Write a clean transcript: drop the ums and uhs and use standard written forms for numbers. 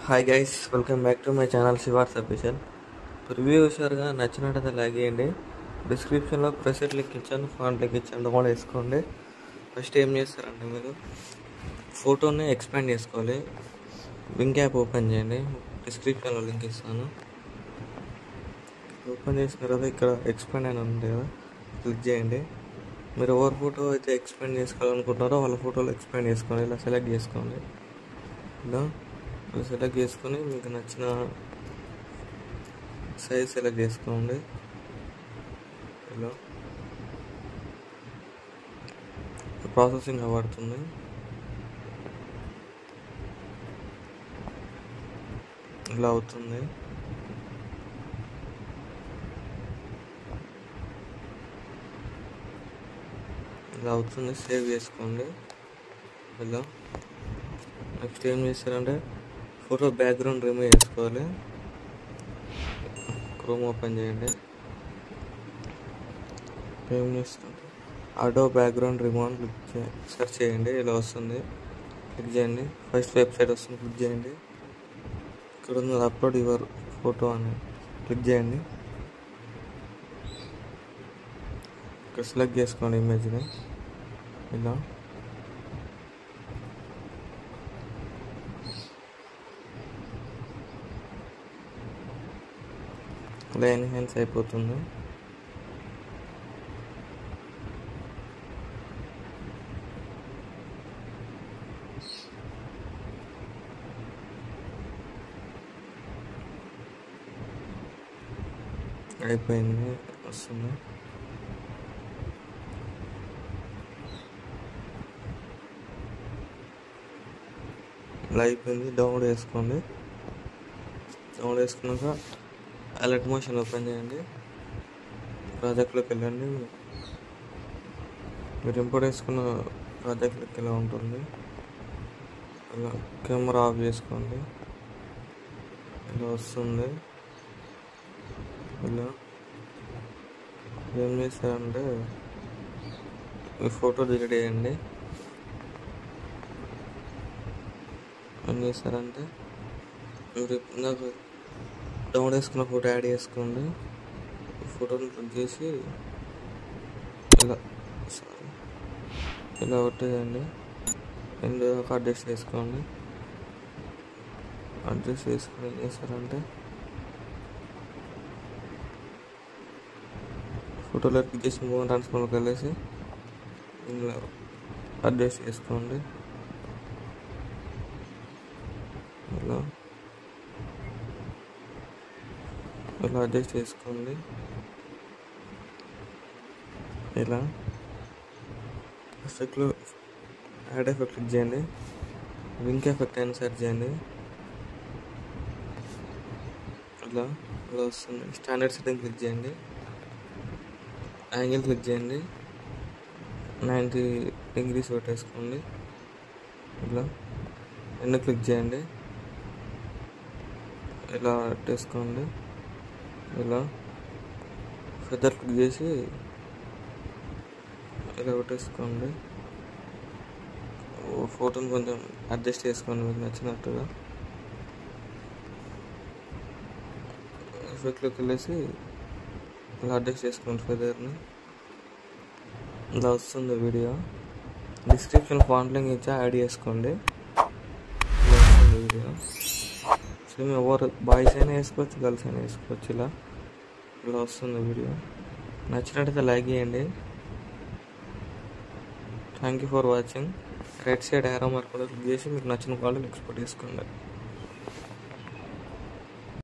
Hi guys, welcome back to my channel Shivars official. Review హుషారుగా నచ్చినట్టయితే like చేయండి. డిస్క్రిప్షన్లో ప్రెసెట్ లింక్ ఇచ్చాను, ఫాంట్ లింక్ ఇచ్చాను, కూడా వేసుకోండి. ఫస్ట్ ఏం చేస్తారంటే మీరు ఫోటోని ఎక్స్పాండ్ చేసుకోవాలి. వింక్ యాప్ ఓపెన్ చేయండి, డిస్క్రిప్షన్లో లింక్ ఇస్తాను. ఓపెన్ చేసిన తర్వాత ఇక్కడ ఎక్స్పాండ్ అని ఉంది కదా, క్లిక్ చేయండి. మీరు ఎవరి ఫోటో అయితే ఎక్స్పాండ్ చేసుకోవాలనుకుంటున్నారో వాళ్ళ ఫోటోలు ఎక్స్పాండ్ చేసుకోండి. ఇలా సెలెక్ట్ చేసుకోండి. ఇలా సెలెక్ట్ చేసుకొని మీకు నచ్చిన సైజ్ సెలెక్ట్ చేసుకోండి. ఇలా ప్రాసెసింగ్ అవ్వడుతుంది. ఇలా అవుతుంది. ఇలా అవుతుంది, సేవ్ చేసుకోండి. ఇలా నెక్స్ట్ ఏం చేస్తారంటే ఫోటో బ్యాక్గ్రౌండ్ రిమూవ్ చేసుకోవాలి. క్రోమ్ ఓపెన్ చేయండి. ఏం చేస్తుంటే ఆటో బ్యాక్గ్రౌండ్ రిమూవ్ అని సెర్చ్ చేయండి. ఇలా వస్తుంది, క్లిక్ చేయండి. ఫస్ట్ వెబ్సైట్ వస్తుంది, క్లిక్ చేయండి. ఇక్కడ ఉంది అప్లోడ్ యువర్ ఫోటో అని క్లిక్ చేయండి. ఇక్కడ సెలెక్ట్ చేసుకోండి ఇమేజ్ని. ఇలా ఇలా ఎన్హాన్స్ అయిపోతుంది. అయిపోయింది, వస్తుంది. ఇలా అయిపోయింది. డౌన్లోడ్ చేసుకోండి. డౌన్లోడ్ చేసుకున్నాక అలర్ట్ మోషన్ ఓపెన్ చేయండి. ప్రాజెక్ట్లోకి వెళ్ళండి. మీరు ఇంపోర్ట్ చేసుకున్న ప్రాజెక్ట్లోకి ఇలా ఉంటుంది. ఇలా కెమెరా ఆఫ్ చేసుకోండి. ఇలా వస్తుంది. ఇలా ఏం చేస్తారంటే ఈ ఫోటో డిలీట్ చేయండి. ఏం చేస్తారంటే మీరు ఇందాక డౌన్లోడ్ చేసుకున్న ఫోటో యాడ్ చేసుకోండి. ఫోటోని క్లిక్ చేసి ఇలా కొట్టేయండి. ఇందులో అడ్జస్ట్ చేసుకోండి. అడ్జస్ట్ చేసుకుని ఏం చేస్తారంటే ఫోటోలో క్లిక్ చేసి మూవ్ ట్రాన్స్ఫార్మర్కి వెళ్ళేసి ఇందులో అడ్జస్ట్ చేసుకోండి. ఇలా ఇలా అడ్జస్ట్ చేసుకోండి. ఇలా ఎఫెక్ట్లో యాడ్ ఎఫెక్ట్ క్లిక్ చేయండి. వింక్ ఎఫెక్ట్ అని సెర్చ్ చేయండి. ఇలా ఇలా వస్తుంది. స్టాండర్డ్ సెట్టింగ్ క్లిక్ చేయండి. యాంగిల్ క్లిక్ చేయండి. 90 degrees పెట్టేసుకోండి. ఇలా ఎన్ని క్లిక్ చేయండి. ఇలా పెట్టేసుకోండి. ఇలా ఫెదర్ క్లిక్ చేసి ఇలా పెట్టేసుకోండి. ఫోటోని కొంచెం అడ్జస్ట్ చేసుకోండి మీకు నచ్చినట్టుగా. ఎఫెక్ట్లోకి వెళ్ళేసి ఇలా అడ్జస్ట్ చేసుకోండి ఫెదర్ని. ఇలా వస్తుంది వీడియో. డిస్క్రిప్షన్ ఫాంట్ లింక్ ఇచ్చా, యాడ్ చేసుకోండి. ఇలా వస్తుంది వీడియో. సేమ్ ఎవరు బాయ్స్ అయినా వేసుకోవచ్చు, గర్ల్స్ అయినా వేసుకోవచ్చు. ఇలా వస్తుంది వీడియో. నచ్చినట్టయితే లైక్ చేయండి. Thank you for watching. Right side arrow mark కూడా క్లిక్ చేసి మీకు నచ్చిన క్వాలిటీ ఎక్స్పోర్ట్ చేసుకోండి.